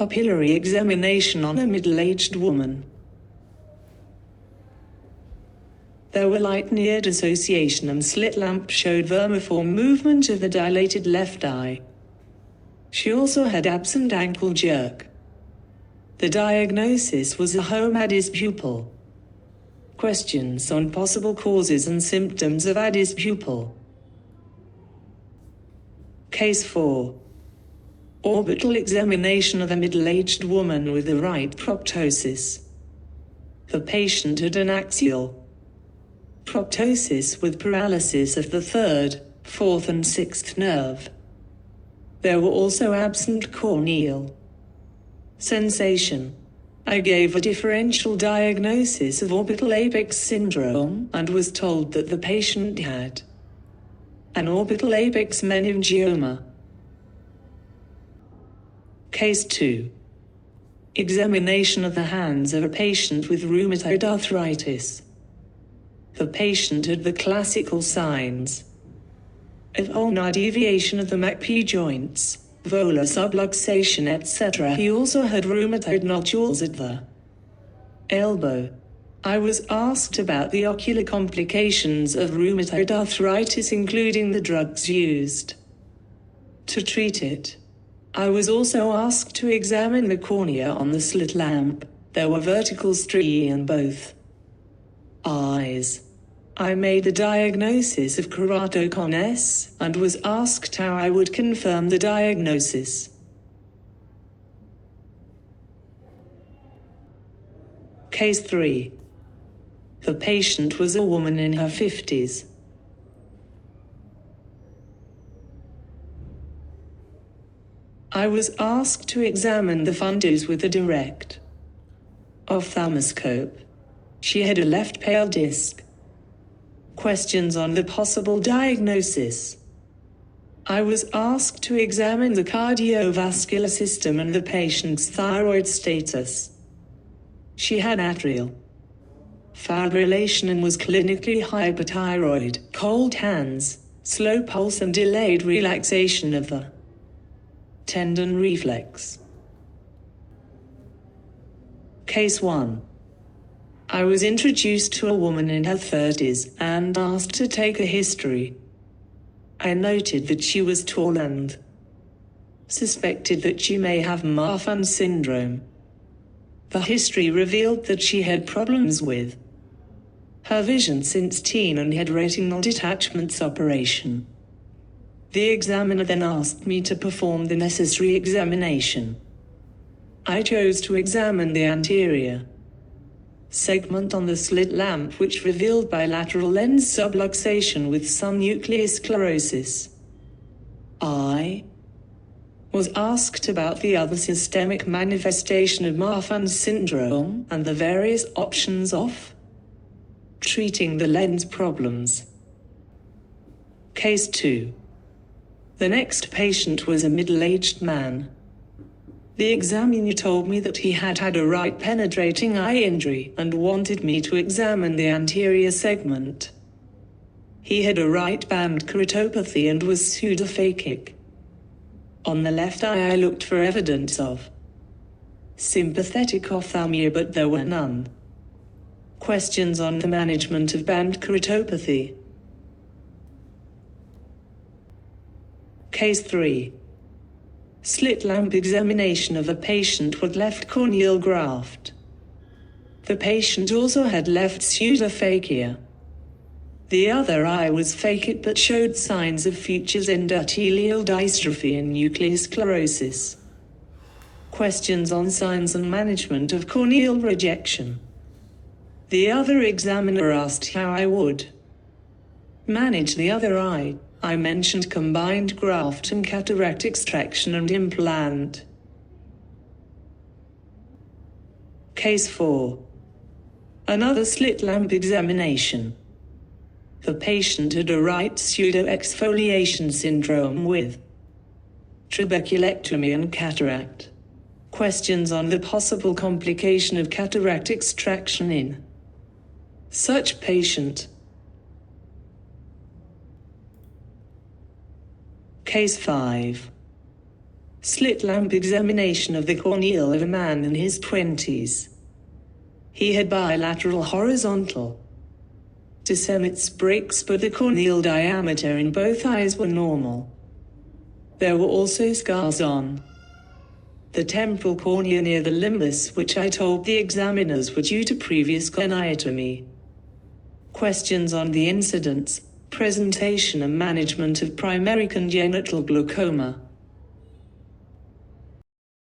Pupillary examination on a middle-aged woman. There were light near dissociation and slit lamp showed vermiform movement of the dilated left eye. She also had absent ankle jerk. The diagnosis was a home Addis pupil. Questions on possible causes and symptoms of Addis pupil. Case 4. Orbital examination of a middle-aged woman with the right proptosis. The patient had an axial proptosis with paralysis of the third, fourth and sixth nerve. There were also absent corneal sensation. I gave a differential diagnosis of orbital apex syndrome and was told that the patient had an orbital apex meningioma. Case 2. Examination of the hands of a patient with rheumatoid arthritis. The patient had the classical signs of ulnar deviation of the MACP joints, volar subluxation, etc. He also had rheumatoid nodules at the elbow. I was asked about the ocular complications of rheumatoid arthritis, including the drugs used to treat it. I was also asked to examine the cornea on the slit lamp. There were vertical striae in both eyes. I made the diagnosis of keratoconus and was asked how I would confirm the diagnosis. Case 3. The patient was a woman in her 50s. I was asked to examine the fundus with a direct ophthalmoscope. She had a left pale disc. Questions on the possible diagnosis. I was asked to examine the cardiovascular system and the patient's thyroid status. She had atrial fibrillation and was clinically hyperthyroid, cold hands, slow pulse and delayed relaxation of the tendon reflex. Case 1. I was introduced to a woman in her 30s and asked to take a history. I noted that she was tall and suspected that she may have Marfan syndrome. The history revealed that she had problems with her vision since teen and had retinal detachments operation. The examiner then asked me to perform the necessary examination. I chose to examine the anterior segment on the slit lamp, which revealed bilateral lens subluxation with some nucleus sclerosis. I was asked about the other systemic manifestation of Marfan syndrome and the various options of treating the lens problems. Case 2. The next patient was a middle-aged man. The examiner told me that he had had a right penetrating eye injury and wanted me to examine the anterior segment. He had a right band keratopathy and was pseudophakic. On the left eye I looked for evidence of sympathetic ophthalmia, but there were none. Questions on the management of band keratopathy. Case 3. Slit lamp examination of a patient with left corneal graft. The patient also had left pseudophakia. The other eye was phakic but showed signs of features endothelial dystrophy and nucleus sclerosis. Questions on signs and management of corneal rejection. The other examiner asked how I would manage the other eye. I mentioned combined graft and cataract extraction and implant. Case 4. Another slit lamp examination. The patient had a right pseudo-exfoliation syndrome with trabeculectomy and cataract. Questions on the possible complication of cataract extraction in such patient. Case 5. slit lamp examination of the corneal of a man in his 20s. He had bilateral horizontal Descemet's breaks, but the corneal diameter in both eyes were normal. There were also scars on the temporal cornea near the limbus, which I told the examiners were due to previous goniotomy. Questions on the incidence, presentation and management of primary congenital glaucoma.